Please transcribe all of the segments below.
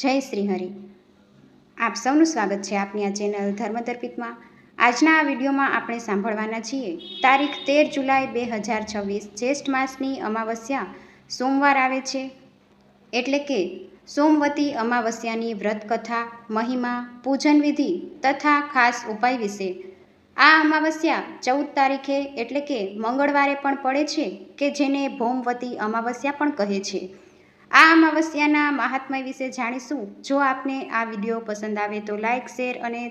જય શ્રી હરિ. આપ સૌનું સ્વાગત છે આપની આ ચેનલ ધર્મદર્પિતમાં. આજના આ વિડીયોમાં આપણે સાંભળવાના છીએ તારીખ 13 જુલાઈ 2026 જ્યેષ્ઠ માસની અમાવસ્યા સોમવાર આવે છે, એટલે કે સોમવતી અમાવસ્યાની વ્રતકથા, મહિમા, પૂજન વિધિ તથા ખાસ ઉપાય વિશે. આ અમાવસ્યા 14 તારીખે એટલે કે મંગળવારે પણ પડે છે, કે જેને ભૌમવતી અમાવસ્યા પણ કહે છે. આ અમાવસ્યાના મહાત્મ્ય વિશે જાણીશું. જો આપને આ વિડીયો પસંદ આવે તો લાઇક, શેર અને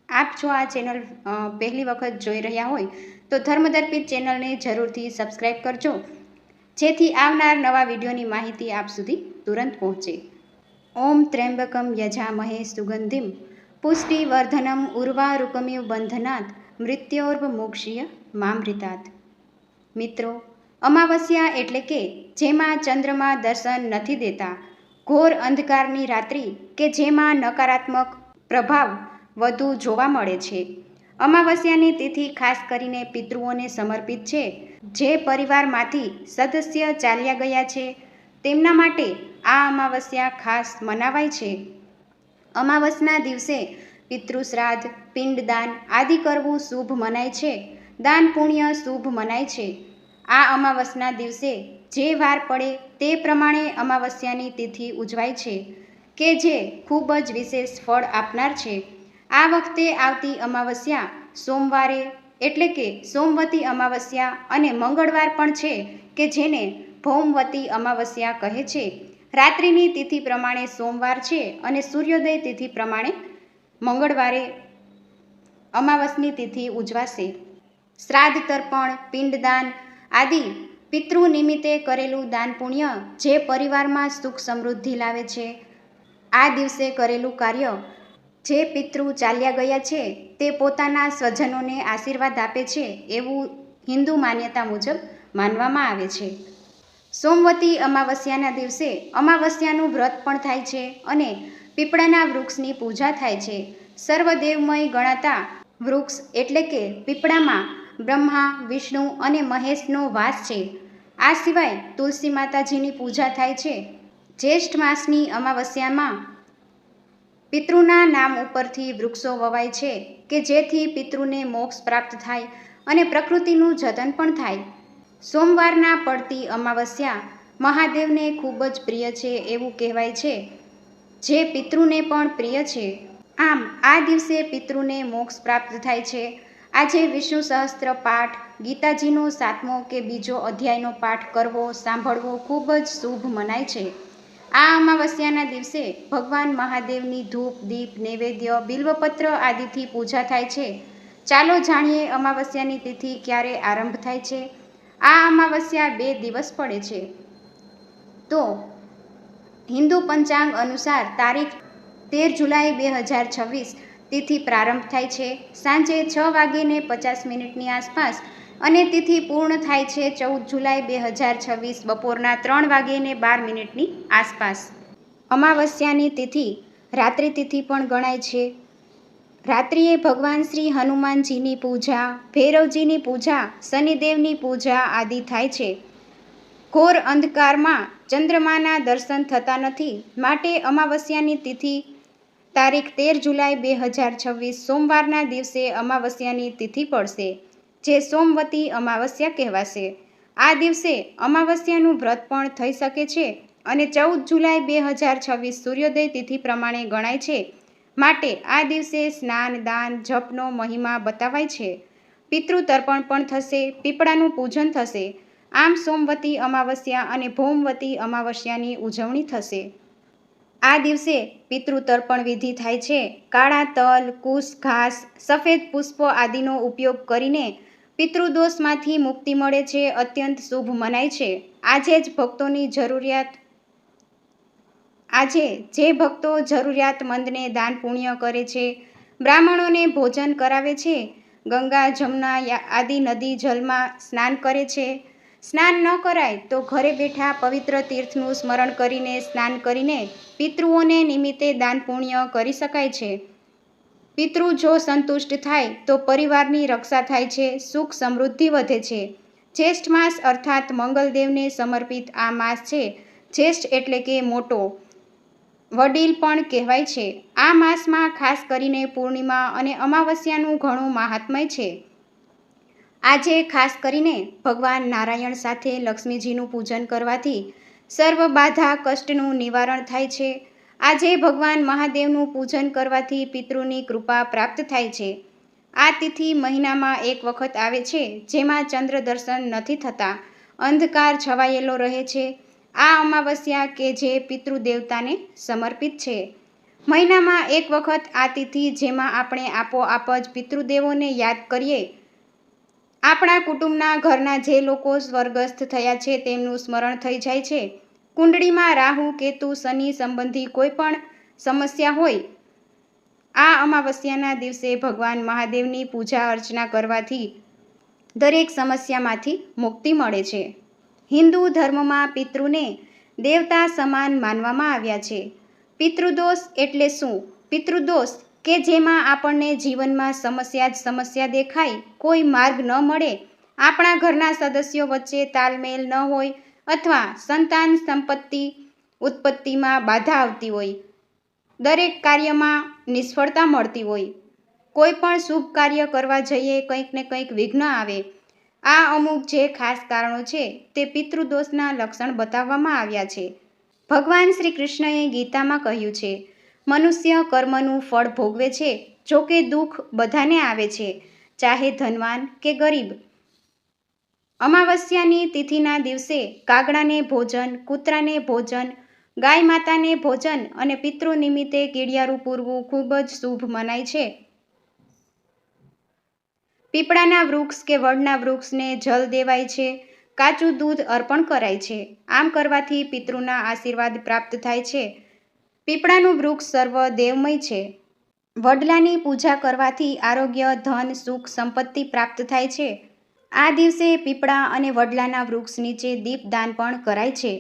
આપ જો આ ચેનલ પહેલી વખત જોઈ રહ્યા હોય તો ધર્મદર્પિત ચેનલને જરૂરથી સબસ્ક્રાઈબ કરજો, જેથી આવનાર નવા વિડીયોની માહિતી આપ સુધી તુરંત પહોંચે. ઓમ ત્ર્યંબકમ યજામહે સુગંધિમ પુષ્ટિવર્ધનમ ઉર્વારુકમિવ બંધનાત મૃત્યોર્વમોક્ષીય મામૃતાત. મિત્રો, અમાવસ્યા એટલે કે જેમાં ચંદ્રમા દર્શન નથી દેતા, ઘોર અંધકારની રાત્રિ કે જેમાં નકારાત્મક પ્રભાવ વધુ જોવા મળે છે. અમાવસ્યાની તિથિ ખાસ કરીને પિતૃઓને સમર્પિત છે. જે પરિવારમાંથી સદસ્ય ચાલ્યા ગયા છે તેમના માટે આ અમાવસ્યા ખાસ મનાવાય છે. અમાવસના દિવસે પિતૃશ્રાદ્ધ, પિંડદાન આદિ કરવું શુભ મનાય છે. દાન પુણ્ય શુભ મનાય છે. આ અમાવસના દિવસે જે વાર પડે તે પ્રમાણે અમાવસ્યાની તિથિ ઉજવાય છે, કે જે ખૂબ જ વિશેષ ફળ આપનાર છે. આ વખતે આવતી અમાવસ્યા સોમવારે એટલે કે સોમવતી અમાવસ્યા અને મંગળવાર પણ છે, કે જેને ભૌમવતી અમાવસ્યા કહે છે. રાત્રિની તિથિ પ્રમાણે સોમવાર છે અને સૂર્યોદય તિથિ પ્રમાણે મંગળવારે અમાવસની તિથિ ઉજવાશે. શ્રાદ્ધ, તર્પણ, પિંડદાન આદિ પિતૃ નિમિત્તે કરેલું દાન પુણ્ય જે પરિવારમાં સુખ સમૃદ્ધિ લાવે છે. આ દિવસે કરેલું કાર્ય જે પિતૃ ચાલ્યા ગયા છે તે પોતાના સ્વજનોને આશીર્વાદ આપે છે એવું હિન્દુ માન્યતા મુજબ માનવામાં આવે છે. સોમવતી અમાવસ્યાના દિવસે અમાવસ્યાનું વ્રત પણ થાય છે અને પીપળાના વૃક્ષની પૂજા થાય છે. સર્વદેવમય ગણાતા વૃક્ષ એટલે કે પીપળામાં બ્રહ્મા, વિષ્ણુ અને મહેશનો વાસ છે. આ સિવાય તુલસી માતાજીની પૂજા થાય છે. જ્યેષ્ઠ માસની અમાવસ્યામાં પિતૃના નામ ઉપરથી વૃક્ષો વવાય છે, કે જેથી પિતૃને મોક્ષ પ્રાપ્ત થાય અને પ્રકૃતિનું જતન પણ થાય. સોમવારના પડતી અમાવસ્યા મહાદેવને ખૂબ જ પ્રિય છે એવું કહેવાય છે, જે પિતૃને પણ પ્રિય છે. આમ આ દિવસે પિતૃને મોક્ષ પ્રાપ્ત થાય છે. આજે વિષ્ણુ સહસ્ત્ર પાઠ, ગીતાજીનો 7મો કે બીજો અધ્યાયનો પાઠ કરવો, સાંભળવો ખૂબ જ શુભ મનાય છે. આ અમાવસ્યાના દિવસે ભગવાન મહાદેવની ધૂપ, દીપ, નૈવેદ્ય, બિલ્વપત્ર આદિથી પૂજા થાય છે. ચાલો જાણીએ અમાવસ્યાની તિથિ ક્યારે આરંભ થાય છે. આ અમાવસ્યા 2 દિવસ પડે છે. તો હિન્દુ પંચાંગ અનુસાર તારીખ 13 જુલાઈ 2026 તિથિ પ્રારંભ થાય છે સાંજે 6:50 આસપાસ અને તિથિ પૂર્ણ થાય છે 14 જુલાઈ 2026 બપોરના 3:12 આસપાસ. અમાવસ્યાની તિથિ રાત્રિ તિથિ પણ ગણાય છે. રાત્રિએ ભગવાન શ્રી હનુમાનજીની પૂજા, ભૈરવજીની પૂજા, શનિદેવની પૂજા આદિ થાય છે. ઘોર અંધકારમાં ચંદ્રમાના દર્શન થતા નથી, માટે અમાવસ્યાની તિથિ તારીખ 13 જુલાઈ 2026 સોમવારના દિવસે અમાવસ્યાની તિથિ પડશે, જે સોમવતી અમાવસ્યા કહેવાશે. આ દિવસે અમાવસ્યાનું વ્રત પણ થઈ શકે છે અને 14 જુલાઈ 2026 સૂર્યોદય તિથિ પ્રમાણે ગણાય છે, માટે આ દિવસે સ્નાન, દાન, જપનો મહિમા બતાવાય છે. પિતૃ તર્પણ પણ થશે, પીપળાનું પૂજન થશે. આમ સોમવતી અમાવસ્યા અને ભૌમવતી અમાવસ્યાની ઉજવણી થશે. આ દિવસે પિતૃ તર્પણ વિધિ થાય છે. કાળા તલ, કુશ, ઘાસ, સફેદ પુષ્પો આદિનો ઉપયોગ કરીને પિતૃદોષમાંથી મુક્તિ મળે છે. અત્યંત શુભ મનાય છે. આજે જે ભક્તો જરૂરિયાતમંદને દાન પુણ્ય કરે છે, બ્રાહ્મણોને ભોજન કરાવે છે, ગંગા, જમુના આદિ નદી જલમાં સ્નાન કરે છે. સ્નાન ન કરાય તો ઘરે બેઠા પવિત્ર તીર્થનું સ્મરણ કરીને સ્નાન કરીને પિતૃઓને નિમિત્તે દાન પુણ્ય કરી શકાય છે. પિતૃ જો સંતુષ્ટ થાય તો પરિવારની રક્ષા થાય છે, સુખ સમૃદ્ધિ વધે છે. જ્યેષ્ઠ માસ અર્થાત મંગલદેવને સમર્પિત આ માસ છે. જ્યેષ્ઠ એટલે કે મોટો. વડીલ પણ કહેવાય છે. આ માસમાં ખાસ કરીને પૂર્ણિમા અને અમાવસ્યાનું ઘણું મહાત્મ્ય છે. આજે ખાસ કરીને ભગવાન નારાયણ સાથે લક્ષ્મીજીનું પૂજન કરવાથી સર્વ બાધા કષ્ટનું નિવારણ થાય છે. આજે ભગવાન મહાદેવનું પૂજન કરવાથી પિતૃની કૃપા પ્રાપ્ત થાય છે. આ તિથિ મહિનામાં એક વખત આવે છે, જેમાં ચંદ્ર દર્શન નથી થતા, અંધકાર છવાયેલો રહે છે. આ અમાવસ્યા કે જે પિતૃદેવતાને સમર્પિત છે. મહિનામાં એક વખત આ તિથિ, જેમાં આપણે આપોઆપ જ પિતૃદેવોને યાદ કરીએ, આપણા કુટુંબના ઘરના જે લોકો સ્વર્ગસ્થ થયા છે તેમનું સ્મરણ થઈ જાય છે. કુંડળીમાં રાહુ, કેતુ, શનિ સંબંધી કોઈ પણ સમસ્યા હોય, આ અમાવસ્યાના દિવસે ભગવાન મહાદેવની પૂજા અર્ચના કરવાથી દરેક સમસ્યામાંથી મુક્તિ મળે છે. હિન્દુ ધર્મમાં પિતૃને દેવતા સમાન માનવામાં આવ્યા છે. પિતૃદોષ એટલે શું? પિતૃદોષ કે જેમાં આપણને જીવનમાં સમસ્યા જ સમસ્યા દેખાય, કોઈ માર્ગ ન મળે, આપણા ઘરના સદસ્યો વચ્ચે તાલમેલ ન હોય અથવા સંતાન સંપત્તિ ઉત્પત્તિમાં બાધા આવતી હોય, દરેક કાર્યમાં નિષ્ફળતા મળતી હોય, કોઈ પણ શુભ કાર્ય કરવા જઈએ કંઈક ને કંઈક વિઘ્ન આવે, આ અમુક જે ખાસ કારણો છે તે પિતૃદોષના લક્ષણ બતાવવામાં આવ્યા છે. ભગવાન શ્રી કૃષ્ણએ ગીતામાં કહ્યું છે, મનુષ્ય કર્મનું ફળ ભોગવે છે. જોકે દુઃખ બધાને આવે છે, ચાહે ધનવાન કે ગરીબ. અમાવસ્યાની તિથિના દિવસે કાગડાને ભોજન, કૂતરાને ભોજન, ગાય માતાને ભોજન અને પિતૃ નિમિત્તે કીડિયારું પૂરવું ખૂબ જ શુભ મનાય છે. પીપળાના વૃક્ષ કે વડના વૃક્ષને જલ દેવાય છે, કાચું દૂધ અર્પણ કરાય છે. આમ કરવાથી પિતૃના આશીર્વાદ પ્રાપ્ત થાય છે. પીપળાનું વૃક્ષ સર્વ દેવમય છે. વડલાની પૂજા કરવાથી આરોગ્ય, ધન, સુખ, સંપત્તિ પ્રાપ્ત થાય છે. આ દિવસે પીપળા અને વડલાના વૃક્ષ નીચે દીપદાન પણ કરાય છે.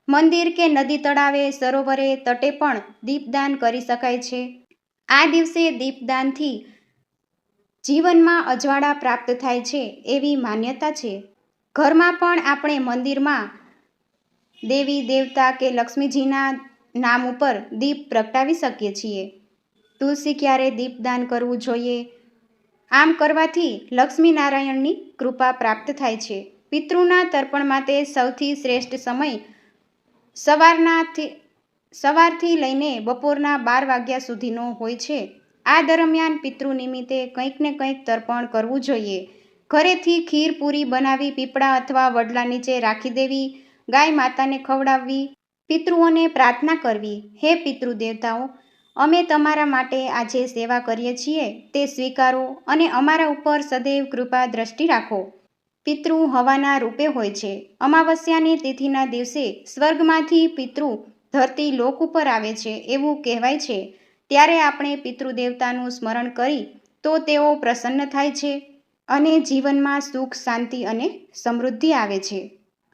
મંદિર કે નદી, તળાવે, સરોવરે, તટે પણ દીપદાન કરી શકાય છે. આ દિવસે દીપદાનથી જીવનમાં અજવાળા પ્રાપ્ત થાય છે એવી માન્યતા છે. ઘરમાં પણ આપણે મંદિરમાં દેવી દેવતા કે લક્ષ્મીજીના નામ ઉપર દીપ પ્રગટાવી શકીએ છીએ. તુલસી ક્યારે દીપદાન કરવું જોઈએ? આમ કરવાથી લક્ષ્મી નારાયણની કૃપા પ્રાપ્ત થાય છે. પિતૃના તર્પણ માટે સૌથી શ્રેષ્ઠ સમય સવારથી લઈને બપોરના 12 વાગ્યા સુધીનો હોય છે. આ દરમિયાન પિતૃ નિમિત્તે કંઈક ને કંઈક તર્પણ કરવું જોઈએ. ઘરેથી ખીર પૂરી બનાવી પીપળા અથવા વડલા નીચે રાખી દેવી, ગાય માતાને ખવડાવવી, પિતૃઓને પ્રાર્થના કરવી, હે પિતૃ દેવતાઓ, અમે તમારા માટે આજે સેવા કરીએ છીએ તે સ્વીકારો અને અમારા ઉપર સદૈવ કૃપા દ્રષ્ટિ રાખો. પિતૃ હવાના રૂપે હોય છે. અમાવસ્યાની તિથિના દિવસે સ્વર્ગમાંથી પિતૃ ધરતી લોક ઉપર આવે છે એવું કહેવાય છે. ત્યારે આપણે પિતૃદેવતાનું સ્મરણ કરી તો તેઓ પ્રસન્ન થાય છે અને જીવનમાં સુખ, શાંતિ અને સમૃદ્ધિ આવે છે.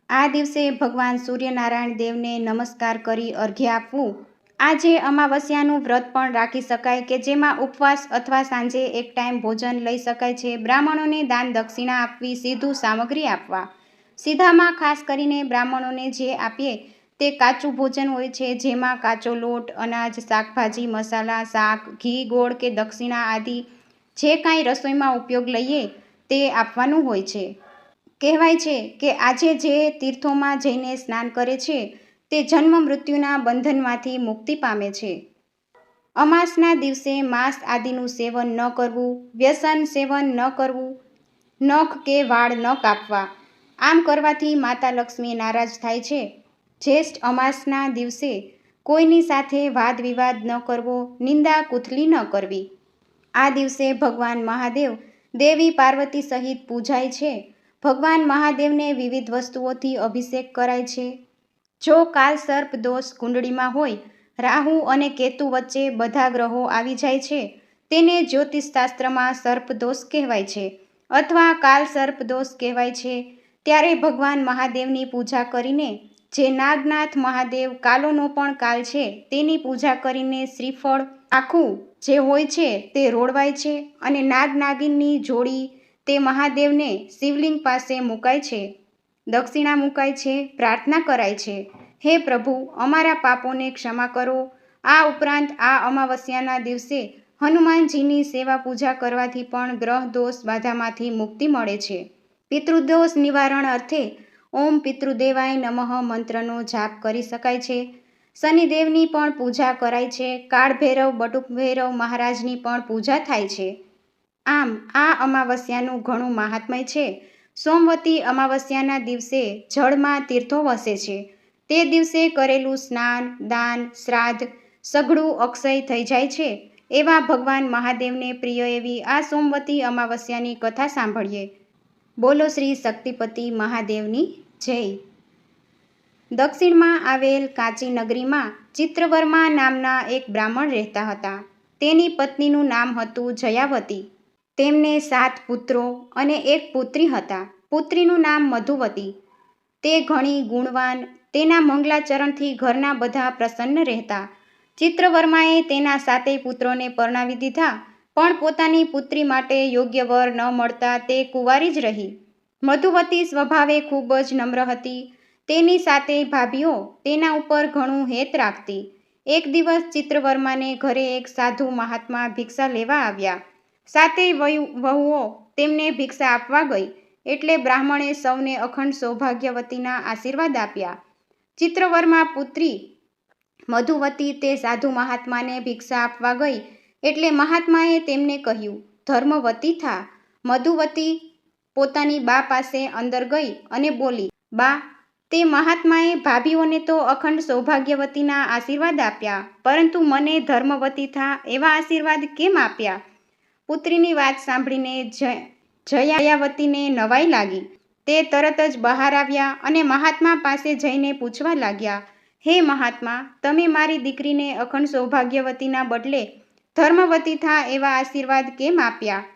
આ દિવસે ભગવાન સૂર્યનારાયણ દેવને નમસ્કાર કરી અર્ઘ્ય આપવું. આજે અમાવસ્યાનું વ્રત પણ રાખી શકાય કે જેમાં ઉપવાસ અથવા સાંજે એક ટાઈમ ભોજન લઈ શકાય છે. બ્રાહ્મણોને દાન દક્ષિણા આપવી, સીધું સામગ્રી આપવા. સીધામાં ખાસ કરીને બ્રાહ્મણોને જે આપીએ તે કાચું ભોજન હોય છે, જેમાં કાચો લોટ, અનાજ, શાકભાજી, મસાલા, શાક, ઘી, ગોળ કે દક્ષિણા આદિ જે કાંઈ રસોઈમાં ઉપયોગ લઈએ તે આપવાનું હોય છે. કહેવાય છે કે આજે જે તીર્થોમાં જઈને સ્નાન કરે છે તે જન્મ મૃત્યુના બંધનમાંથી મુક્તિ પામે છે. અમાસના દિવસે માંસ આદિનું સેવન ન કરવું, વ્યસન સેવન ન કરવું, નખ કે વાળ ન કાપવા. આમ કરવાથી માતા લક્ષ્મી નારાજ થાય છે. જ્યેષ્ઠ અમાસના દિવસે કોઈની સાથે વાદ વિવાદ ન કરવો, નિંદા કુથલી ન કરવી. આ દિવસે ભગવાન મહાદેવ, દેવી પાર્વતી સહિત પૂજાય છે. ભગવાન મહાદેવને વિવિધ વસ્તુઓથી અભિષેક કરાય છે. જો કાલ સર્પ દોષ કુંડળીમાં હોય, રાહુ અને કેતુ વચ્ચે બધા ગ્રહો આવી જાય છે, તેને જ્યોતિષશાસ્ત્રમાં સર્પ દોષ કહેવાય છે અથવા કાલ સર્પ દોષ કહેવાય છે. ત્યારે ભગવાન મહાદેવની પૂજા કરીને, જે નાગનાથ મહાદેવ કાલોનો પણ કાલ છે, તેની પૂજા કરીને શ્રીફળ આખું જે હોય છે તે રોડવાય છે અને નાગ નાગિનની જોડી તે મહાદેવને શિવલિંગ પાસે મુકાય છે, દક્ષિણા મુકાય છે, પ્રાર્થના કરાય છે, હે પ્રભુ, અમારા પાપોને ક્ષમા કરો, આ ઉપરાંત આ અમાવસ્યાના દિવસે હનુમાનજીની સેવા પૂજા કરવાથી પણ ગ્રહ દોષ બાધામાંથી મુક્તિ મળે છે. પિતૃદોષ નિવારણ અર્થે ઓમ પિતૃદેવાય નમઃ મંત્રનો જાપ કરી શકાય છે. શનિદેવની પણ પૂજા કરાય છે. કાળભૈરવ બટુક ભૈરવ મહારાજની પણ પૂજા થાય છે. આમ આ અમાવસ્યાનું ઘણું મહાત્મ્ય છે. સોમવતી અમાવસ્યાના દિવસે જળમાં તીર્થો વસે છે. તે દિવસે કરેલું સ્નાન, દાન, શ્રાદ્ધ સઘળું અક્ષય થઈ જાય છે. એવા ભગવાન મહાદેવને પ્રિય એવી આ સોમવતી અમાવસ્યાની કથા સાંભળીએ. બોલો શ્રી શક્તિપતિ મહાદેવની જય. દક્ષિણમાં આવેલ કાંચી નગરીમાં ચિત્રવર્મા નામના એક બ્રાહ્મણ રહેતા હતા. તેની પત્નીનું નામ હતું જયાવતી. તેમને 7 પુત્રો અને 1 પુત્રી હતા. પુત્રીનું નામ મધુવતી. તે ઘણી ગુણવાન, તેના મંગલાચરણથી ઘરના બધા પ્રસન્ન રહેતા. ચિત્રવર્માએ તેના 7 પુત્રોને પરણાવી દીધા, પણ પોતાની પુત્રી માટે યોગ્ય વર ન મળતા તે કુંવારી જ રહી. મધુવતી સ્વભાવે ખૂબ જ નમ્ર હતી. તેની 7 ભાભીઓ તેના ઉપર ઘણું હેત રાખતી. એક દિવસ ચિત્રવર્માને ઘરે એક સાધુ મહાત્મા ભિક્ષા લેવા આવ્યા. 7 વહુઓ તેમને ભિક્ષા આપવા ગઈ એટલે બ્રાહ્મણે સૌને અખંડ સૌભાગ્યવતીના આશીર્વાદ આપ્યા. ચિત્રવર્મા પુત્રી મધુવતી તે સાધુ મહાત્માને ભિક્ષા આપવા ગઈ એટલે મહાત્માએ તેમને કહ્યું, ધર્મવતી થા. મધુવતી પોતાની બા પાસે અંદર ગઈ અને બોલી, બા, તે મહાત્માએ ભાભીઓને તો અખંડ સૌભાગ્યવતીના આશીર્વાદ આપ્યા, પરંતુ મને ધર્મવતી થા એવા આશીર્વાદ કેમ આપ્યા? પુત્રીની વાત સાંભળીને જયાવતીને નવાઈ લાગી. તે તરત જ બહાર આવ્યા અને મહાત્મા પાસે જઈને પૂછવા લાગ્યા, હે મહાત્મા, તમે મારી દીકરીને અખંડ સૌભાગ્યવતીના બદલે ધર્મવતી થા એવા આશીર્વાદ કેમ આપ્યા?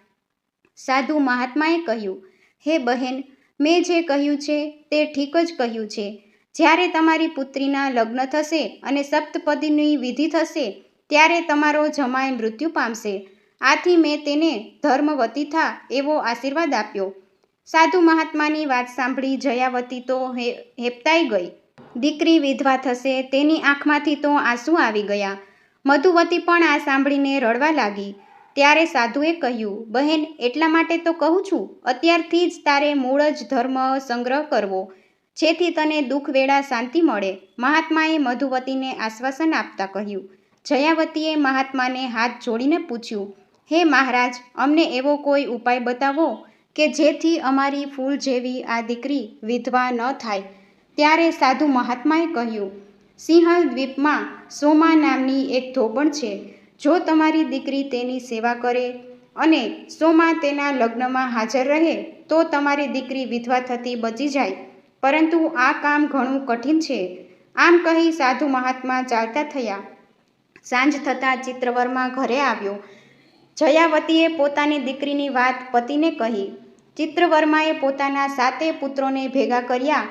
સાધુ મહાત્માએ કહ્યું, હે બહેન, મેં જે કહ્યું છે તે ઠીક જ કહ્યું છે. જ્યારે તમારી પુત્રીના લગ્ન થશે અને સપ્તપદીની વિધિ થશે ત્યારે તમારો જમાઈ મૃત્યુ પામશે. આથી મેં તેને ધર્મવતી થા એવો આશીર્વાદ આપ્યો. સાધુ મહાત્માની વાત સાંભળી જયાવતી તો હેપતાઈ ગઈ. દીકરી વિધવા થશે તેની આંખમાંથી તો આંસુ આવી ગયા. મધુવતી પણ આ સાંભળીને રડવા લાગી. ત્યારે સાધુએ કહ્યું, બહેન, એટલા માટે તો કહું છું, અત્યારથી જ તારે મૂળ જ ધર્મ સંગ્રહ કરવો, જેથી તને દુઃખ વેળા શાંતિ મળે. મહાત્માએ મધુવતીને આશ્વાસન આપતા કહ્યું. જયાવતીએ મહાત્માને હાથ જોડીને પૂછ્યું, હે મહારાજ, અમને એવો કોઈ ઉપાય બતાવો કે જેથી અમારી ફૂલ જેવી આ દીકરી વિધવા ન થાય. ત્યારે સાધુ મહાત્માએ કહ્યું, સિંહલ દ્વીપમાં સોમા નામની એક ધોબણ છે. જો તમારી દીકરી તેની સેવા કરે અને સોમા તેના લગ્નમાં હાજર રહે તો તમારી દીકરી વિધવા થતી બચી જાય, પરંતુ આ કામ ઘણું કઠિન છે. આમ કહી સાધુ મહાત્મા ચાલતા થયા. સાંજ થતાં ચિત્રવર્મા ઘરે આવ્યો. જયાવતીએ પોતાની દીકરીની વાત પતિને કહી. ચિત્રવર્માએ પોતાના 7 પુત્રોને ભેગા કર્યા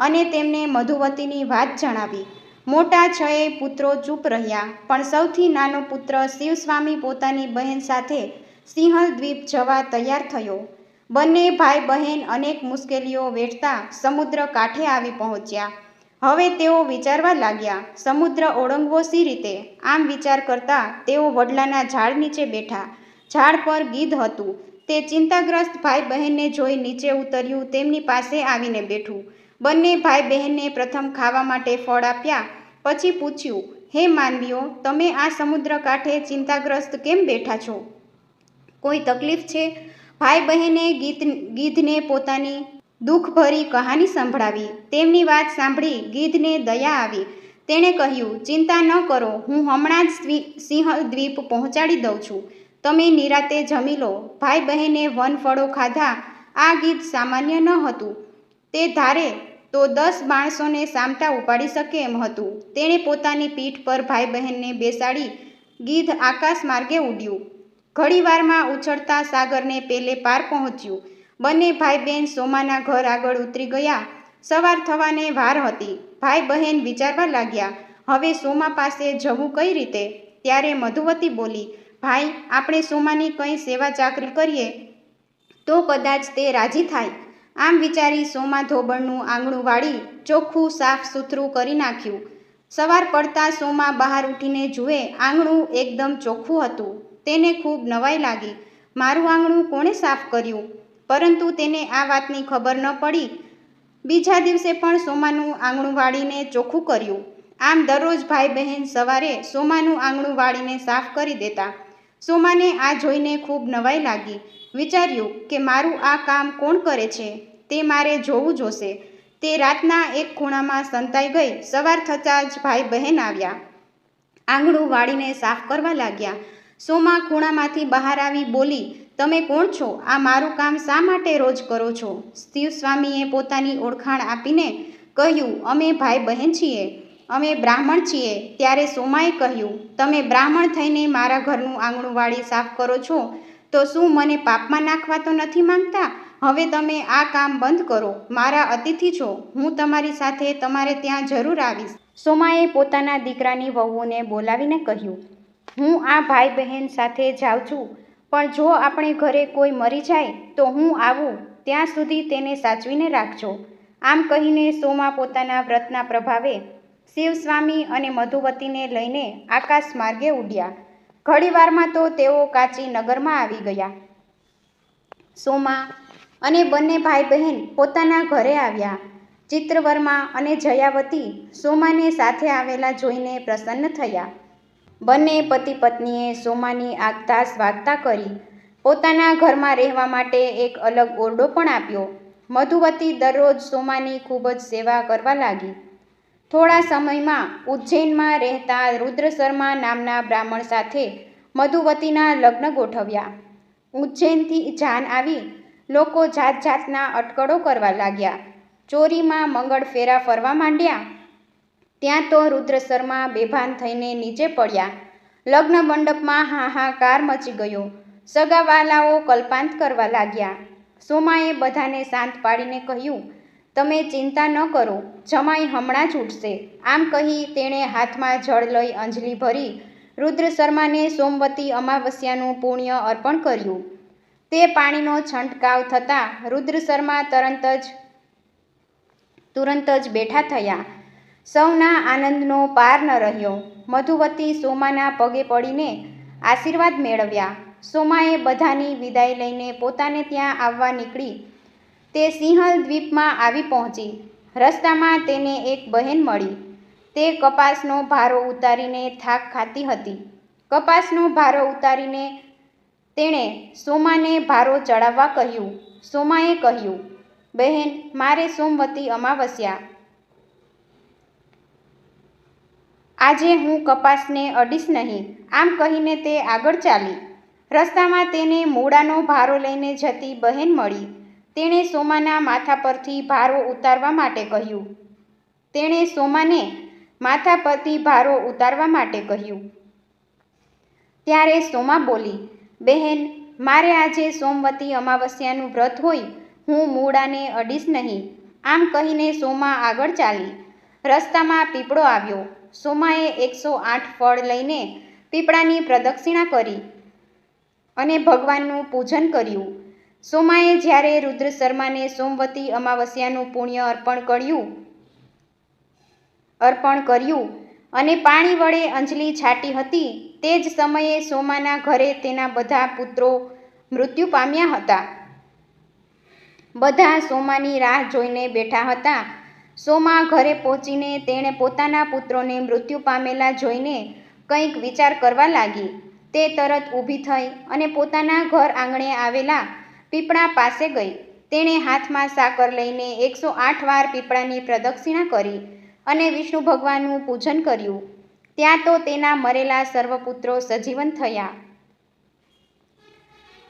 અને તેમને મધુવતીની વાત જણાવી. મોટા 6 પુત્રો ચૂપ રહ્યા, પણ સૌથી નાનો પુત્ર શિવસ્વામી પોતાની બહેન સાથે સિંહલ દ્વીપ જવા તૈયાર થયો. બંને ભાઈ બહેન અનેક મુશ્કેલીઓ વેઠતા સમુદ્ર કાંઠે આવી પહોંચ્યા. હવે તેઓ વિચારવા લાગ્યા, સમુદ્ર ઓળંગવો સી રીતે? આમ વિચાર કરતા તેઓ વડલાના ઝાડ નીચે બેઠા. ઝાડ પર ગીધ હતું. તે ચિંતાગ્રસ્ત ભાઈ બહેનને જોઈ નીચે ઉતર્યું, તેમની પાસે આવીને બેઠું. બંને ભાઈ બહેનને પ્રથમ ખાવા માટે ફળ આપ્યા, પછી પૂછ્યું, હે માનવીઓ, તમે આ સમુદ્ર કાંઠે ચિંતાગ્રસ્ત કેમ બેઠા છો? કોઈ તકલીફ છે? ભાઈ બહેને ગીધને પોતાની દુઃખભરી કહાની સંભળાવી. તેમની વાત સાંભળી ગીધને દયા આવી. તેણે કહ્યું, ચિંતા ન કરો, હું હમણાં જ સિંહલ દ્વીપ પહોંચાડી દઉં છું. તમે નિરાતે જમી લો. ભાઈ બહેને વનફળો ખાધા. આ ગીધ સામાન્ય ન હતું. તે ધારે તો 10 માણસોને સામટા ઉપાડી શકે એમ હતું. તેણે પોતાની પીઠ પર ભાઈ બહેનને બેસાડી ગીધ આકાશ માર્ગે ઉડ્યું. ઘડીવારમાં ઉછળતા સાગરને પેલે પાર પહોંચ્યું. બંને ભાઈ બહેન સોમાના ઘર આગળ ઉતરી ગયા. સવાર થવાને વાર હતી. ભાઈ બહેન વિચારવા લાગ્યા, હવે સોમા પાસે જવું કઈ રીતે? ત્યારે મધુવતી બોલી, ભાઈ, આપણે સોમાની કંઈ સેવા ચાકરી કરીએ તો કદાચ તે રાજી થાય. આમ વિચારી સોમા ધોબણનું આંગણું વાળી ચોખ્ખું સાફ સુથરું કરી નાખ્યું. સવાર પડતા સોમા બહાર ઉઠીને જુએ, આંગણું એકદમ ચોખ્ખું હતું. તેને ખૂબ નવાઈ લાગી. મારું આંગણું કોણે સાફ કર્યું? પરંતુ તેને આ વાતની ખબર ન પડી. બીજા દિવસે પણ સોમાનું આંગણું વાળીને ચોખ્ખું કર્યું. આમ દરરોજ ભાઈ બહેન સવારે સોમાનું આંગણું વાળીને સાફ કરી દેતા. સોમાને આ જોઈને ખૂબ નવાઈ લાગી. વિચાર્યું કે મારું આ કામ કોણ કરે છે તે મારે જોવું જોશે. તે રાતના એક ખૂણામાં સંતાઈ ગઈ. સવાર થતાં જ ભાઈ બહેન આવ્યા. આંગણું વાળીને સાફ કરવા લાગ્યા. સોમા ખૂણામાંથી બહાર આવી બોલી, તમે કોણ છો? આ મારું કામ શા માટે રોજ કરો છો? શિવ સ્વામીએ પોતાની ઓળખાણ આપીને કહ્યું, અમે ભાઈ બહેન છીએ, અમે બ્રાહ્મણ છીએ. ત્યારે સોમાએ કહ્યું, તમે બ્રાહ્મણ થઈને મારા ઘરનું આંગણું વાળી સાફ કરો છો તો શું મને પાપમાં નાખવા તો નથી માંગતા? હવે તમે આ કામ બંધ કરો. મારા અતિથિ છો, હું તમારી સાથે તમારે ત્યાં જરૂર આવીશ. સોમાએ પોતાના દીકરાની વહુઓને બોલાવીને કહ્યું, હું આ ભાઈ બહેન સાથે જાઉં છું, પણ જો આપણે ઘરે કોઈ મરી જાય તો હું આવું ત્યાં સુધી તેને સાચવીને રાખજો. આમ કહીને સોમા પોતાના વ્રતના પ્રભાવે શિવ સ્વામી અને મધુવતીને લઈને આકાશ માર્ગે ઉડ્યા. ઘડીવારમાં તો તેઓ કાચી નગરમાં આવી ગયા. સોમા અને બંને ભાઈ બહેન પોતાના ઘરે આવ્યા. ચિત્રવર્મા અને જયાવતી સોમાને સાથે આવેલા જોઈને પ્રસન્ન થયા. બંને પતિ પત્નીએ સોમાની આગતા સ્વાગતા કરી. પોતાના ઘરમાં રહેવા માટે એક અલગ ઓરડો પણ આપ્યો. મધુવતી દરરોજ સોમાની ખૂબ જ સેવા કરવા લાગી. થોડા સમયમાં ઉજ્જૈનમાં રહેતા રુદ્ર શર્મા નામના બ્રાહ્મણ સાથે મધુવતીના લગ્ન ગોઠવ્યા. ઉજ્જૈનથી જાન આવી લોકો જાત જાતના અટકળો કરવા લાગ્યા. ચોરીમાં મંગળ ફેરા ફરવા માંડ્યા. ત્યાં તો રુદ્ર શર્મા બેભાન થઈને નીચે પડ્યા. લગ્ન મંડપમાં હાહાકાર મચી ગયો. સગાવાલાઓ કલ્પાંત કરવા લાગ્યા. સોમાએ બધાને શાંત પાડીને કહ્યું, તમે ચિંતા ન કરો, જમાઈ હમણાં જ ઉઠશે. આમ કહી તેણે હાથમાં જળ લઈ અંજલિ ભરી રુદ્ર શર્માને સોમવતી અમાવસ્યાનું પુણ્ય અર્પણ કર્યું. તે પાણીનો છંટકાવ થતાં રુદ્ર શર્મા તુરંત જ બેઠા થયા. સૌના આનંદનો પાર ન રહ્યો. મધુવતી સોમાના પગે પડીને આશીર્વાદ મેળવ્યા. સોમાએ બધાની વિદાય લઈને પોતાને ત્યાં આવવા નીકળી. તે સિંહલ દ્વીપમાં આવી પહોંચી. રસ્તામાં તેને એક બહેન મળી. તે કપાસનો ભારો ઉતારીને થાક ખાતી હતી. કપાસનો ભારો ઉતારીને તેણે સોમાને ભારો ચડાવવા કહ્યું. સોમાએ કહ્યું, બહેન, મારે સોમવતી અમાવસ્યા, આજે હું કપાસને અડીશ નહીં. આમ કહીને તે આગળ ચાલી. રસ્તામાં તેને મૂળાનો ભારો લઈને જતી બહેન મળી. તેણે સોમાના માથા પરથી ભારો ઉતારવા માટે કહ્યું. ત્યારે સોમા બોલી, બહેન, મારે આજે સોમવતી અમાવસ્યાનું વ્રત હોય, હું મૂળાને અડીશ નહીં. આમ કહીને સોમા આગળ ચાલી. રસ્તામાં પીપળો આવ્યો. સોમાએ 108 ફળ લઈને પીપળાની પ્રદક્ષિણા કરી અને ભગવાનનું પૂજન કર્યું. સોમાએ જ્યારે રુદ્ર શર્માને સોમવતી અમાવસ્યાનું પુણ્ય અર્પણ કર્યું અને પાણી વડે અંજલિ છાટી હતી, તે જ સમયે સોમાના ઘરે તેના બધા પુત્રો મૃત્યુ પામ્યા હતા. બધા સોમાની રાહ જોઈને બેઠા હતા. સોમા ઘરે પહોંચીને તેણે પોતાના પુત્રોને મૃત્યુ પામેલા જોઈને કંઈક વિચાર કરવા લાગી. તે તરત ઊભી થઈ અને પોતાના ઘર આંગણે આવેલા પીપળા પાસે ગઈ. તેણે હાથમાં સાકર લઈને 108 વાર પીપળાની પ્રદક્ષિણા કરી અને વિષ્ણુ ભગવાનનું પૂજન કર્યું. ત્યાં તો તેના મરેલા સર્વપુત્રો સજીવન થયા.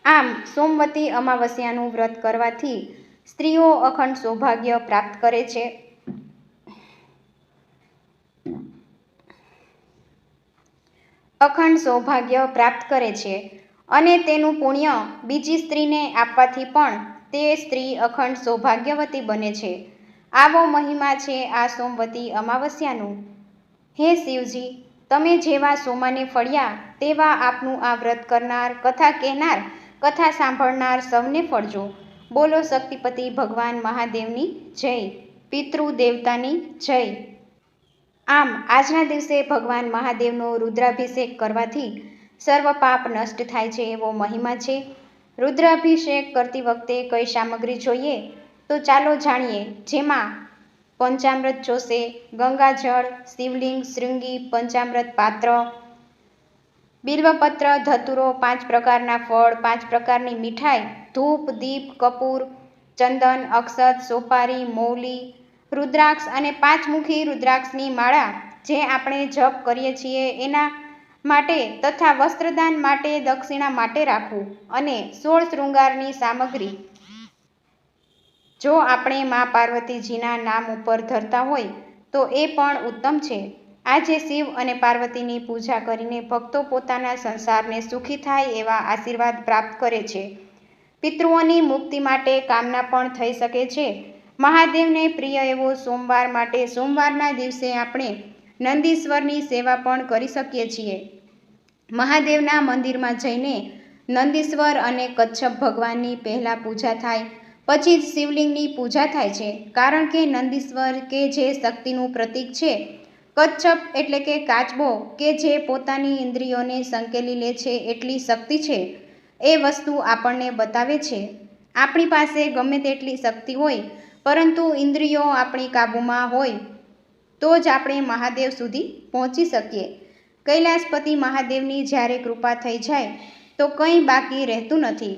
આમ સોમવતી અમાવસ્યાનું વ્રત કરવાથી સ્ત્રીઓ અખંડ સૌભાગ્ય પ્રાપ્ત કરે છે. અને તેનું પુણ્ય બીજી સ્ત્રીને આપવાથી પણ તે સ્ત્રી અખંડ સૌભાગ્યવતી બને છે. આવો મહિમા છે આ સોમવતી અમાવસ્યાનું. હે શિવજી, તમે જેવા સોમાને ફળ્યા તેવા આપનું આ વ્રત કરનાર, કથા કહેનાર, કથા સાંભળનાર સૌને ફળજો. બોલો શક્તિપતિ ભગવાન મહાદેવની જય, પિતૃ દેવતાની જય. આમ આજના દિવસે ભગવાન મહાદેવનો રુદ્રાભિષેક કરવાથી સર્વ પાપ નષ્ટ થાય છે એવો મહિમા છે. રુદ્રાભિષેક કરતી વખતે કઈ સામગ્રી જોઈએ તો ચાલો જાણીએ. જેમાં પંચામૃત જોશે, ગંગાજળ, શિવલિંગ, શૃંગી, પંચામૃત પાત્ર, બિલ્વપત્ર, ધતુરો, 5 પ્રકારના ફળ, 5 પ્રકારની મીઠાઈ, ધૂપ, દીપ, કપૂર, ચંદન, અક્ષત, સોપારી, મૌલી, રુદ્રાક્ષ અને 5 મુખી રુદ્રાક્ષની માળા જે આપણે જપ કરીએ છીએ એના માટે તથા વસ્ત્રદાન માટે, દક્ષિણા માટે રાખવું અને 16 શૃંગારની સામગ્રી જો આપણે મા પાર્વતીજીના નામ ઉપર ધરતા હોય તો એ પણ ઉત્તમ છે. આજે શિવ અને પાર્વતીની પૂજા કરીને ભક્તો પોતાના સંસારને સુખી થાય એવા આશીર્વાદ પ્રાપ્ત કરે છે. પિતૃઓની મુક્તિ માટે કામના પણ થઈ શકે છે. મહાદેવને પ્રિય એવો સોમવાર માટે સોમવારના દિવસે આપણે નંદીશ્વરની સેવા પણ કરી શકીએ છીએ. મહાદેવના મંદિરમાં જઈને નંદીશ્વર અને કચ્છપ ભગવાનની પહેલાં પૂજા થાય, પછી જ શિવલિંગની પૂજા થાય છે. કારણ કે નંદીશ્વર કે જે શક્તિનું પ્રતીક છે, કચ્છપ એટલે કે કાચબો કે જે પોતાની ઇન્દ્રિયોને સંકેલી લે છે એટલી શક્તિ છે. એ વસ્તુ આપણને બતાવે છે. આપણી પાસે ગમે તેટલી શક્તિ હોય પરંતુ ઇન્દ્રિયો આપણી કાબૂમાં હોય તો જ આપણે મહાદેવ સુધી પહોંચી શકીએ. કૈલાસપતિ મહાદેવની જ્યારે કૃપા થઈ જાય તો કંઈ બાકી રહેતું નથી.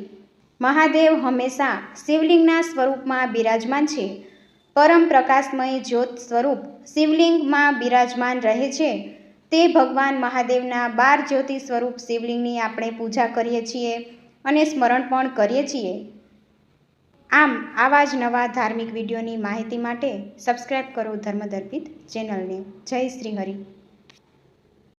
મહાદેવ હંમેશા શિવલિંગના સ્વરૂપમાં બિરાજમાન છે. પરમ પ્રકાશમય જ્યોત સ્વરૂપ શિવલિંગમાં બિરાજમાન રહે છે. તે ભગવાન મહાદેવના 12 જ્યોતિ સ્વરૂપ શિવલિંગની આપણે પૂજા કરીએ છીએ અને સ્મરણ પણ કરીએ છીએ. આમ આવા જ નવા ધાર્મિક વિડીયોની માહિતી માટે સબસ્ક્રાઈબ કરો ધર્મદર્પિત ચેનલને. જય શ્રી હરિ.